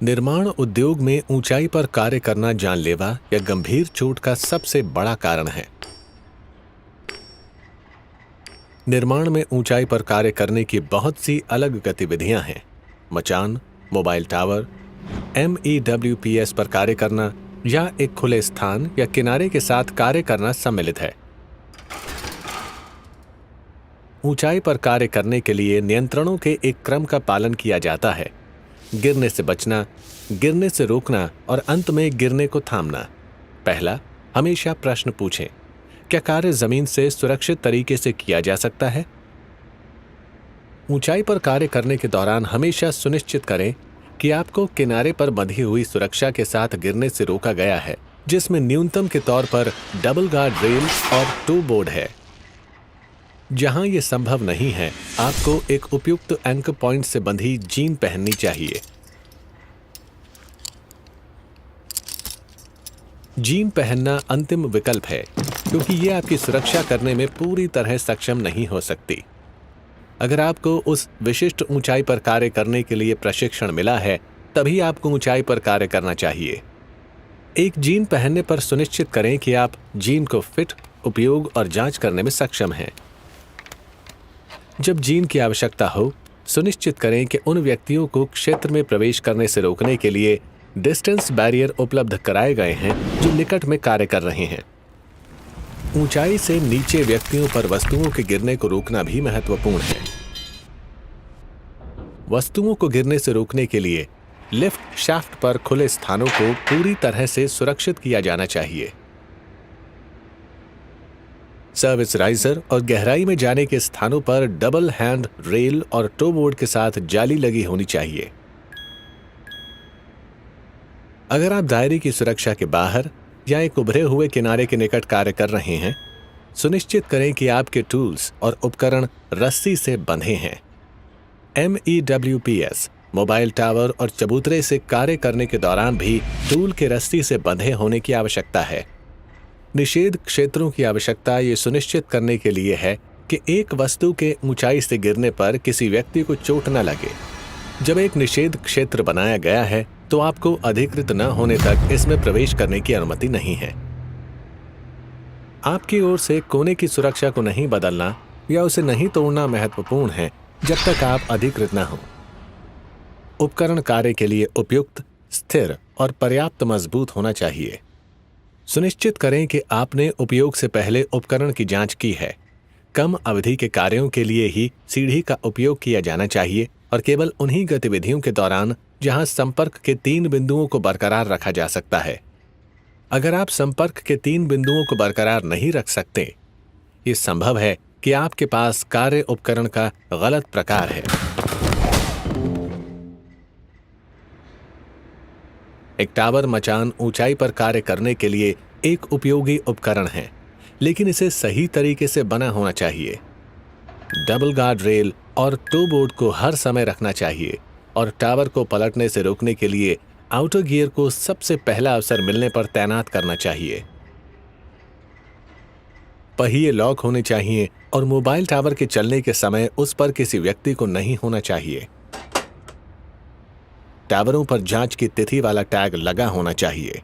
निर्माण उद्योग में ऊंचाई पर कार्य करना जानलेवा या गंभीर चोट का सबसे बड़ा कारण है। निर्माण में ऊंचाई पर कार्य करने की बहुत सी अलग गतिविधियां हैं। मचान, मोबाइल टावर, MEWPS पर कार्य करना या एक खुले स्थान या किनारे के साथ कार्य करना सम्मिलित है। ऊंचाई पर कार्य करने के लिए नियंत्रणों के एक क्रम का पालन किया जाता है। गिरने से बचना, गिरने से रोकना और अंत में गिरने को थामना। पहला, हमेशा प्रश्न पूछें, क्या कार्य जमीन से सुरक्षित तरीके से किया जा सकता है? ऊंचाई पर कार्य करने के दौरान हमेशा सुनिश्चित करें कि आपको किनारे पर बंधी हुई सुरक्षा के साथ गिरने से रोका गया है, जिसमें न्यूनतम के तौर पर डबल गार्ड रेल और टू बोर्ड है। जहां यह संभव नहीं है, आपको एक उपयुक्त एंकर पॉइंट से बंधी जीन पहननी चाहिए। जीन पहनना अंतिम विकल्प है, क्योंकि यह आपकी सुरक्षा करने में पूरी तरह सक्षम नहीं हो सकती। अगर आपको उस विशिष्ट ऊंचाई पर कार्य करने के लिए प्रशिक्षण मिला है, तभी आपको ऊंचाई पर कार्य करना चाहिए। एक जीन पहनने पर सुनिश्चित करें कि आप जीन को फिट, उपयोग और जांच करने में सक्षम हैं। जब जीन की आवश्यकता हो, सुनिश्चित करें कि उन व्यक्तियों को क्षेत्र में प्रवेश करने से रोकने के लिए डिस्टेंस बैरियर उपलब्ध कराए गए हैं जो निकट में कार्य कर रहे हैं। ऊंचाई से नीचे व्यक्तियों पर वस्तुओं के गिरने को रोकना भी महत्वपूर्ण है। वस्तुओं को गिरने से रोकने के लिए लिफ्ट शाफ्ट पर खुले स्थानों को पूरी तरह से सुरक्षित किया जाना चाहिए। सर्विस राइजर और गहराई में जाने के स्थानों पर डबल हैंड रेल और टो बोर्ड के साथ जाली लगी होनी चाहिए। अगर आप दायरे की सुरक्षा के बाहर या एक उभरे हुए किनारे के निकट कार्य कर रहे हैं, सुनिश्चित करें कि आपके टूल्स और उपकरण रस्सी से बंधे हैं। MEWPS, मोबाइल टावर और चबूतरे से कार्य करने के दौरान भी टूल के रस्सी से बंधे होने की आवश्यकता है। निषेध क्षेत्रों की आवश्यकता ये सुनिश्चित करने के लिए है कि एक वस्तु के ऊंचाई से गिरने पर किसी व्यक्ति को चोट न लगे। जब एक निषेध क्षेत्र बनाया गया है, तो आपको अधिकृत न होने तक इसमें प्रवेश करने की अनुमति नहीं है। आपकी ओर से कोने की सुरक्षा को नहीं बदलना या उसे नहीं तोड़ना महत्वपूर्ण है जब तक आप अधिकृत न हो। उपकरण कार्य के लिए उपयुक्त, स्थिर और पर्याप्त मजबूत होना चाहिए। सुनिश्चित करें कि आपने उपयोग से पहले उपकरण की जांच की है। कम अवधि के कार्यों के लिए ही सीढ़ी का उपयोग किया जाना चाहिए और केवल उन्हीं गतिविधियों के दौरान जहां संपर्क के 3 बिंदुओं को बरकरार रखा जा सकता है। अगर आप संपर्क के 3 बिंदुओं को बरकरार नहीं रख सकते, ये संभव है कि आपके पास कार्य उपकरण का गलत प्रकार है। एक टावर मचान ऊंचाई पर कार्य करने के लिए एक उपयोगी उपकरण है, लेकिन इसे सही तरीके से बना होना चाहिए। डबल गार्ड रेल और टो बोर्ड को हर समय रखना चाहिए और टावर को पलटने से रोकने के लिए आउटर गियर को सबसे पहला अवसर मिलने पर तैनात करना चाहिए। पहिए लॉक होने चाहिए और मोबाइल टावर के चलने के समय उस पर किसी व्यक्ति को नहीं होना चाहिए। टावरों पर जांच की तिथि वाला टैग लगा होना चाहिए।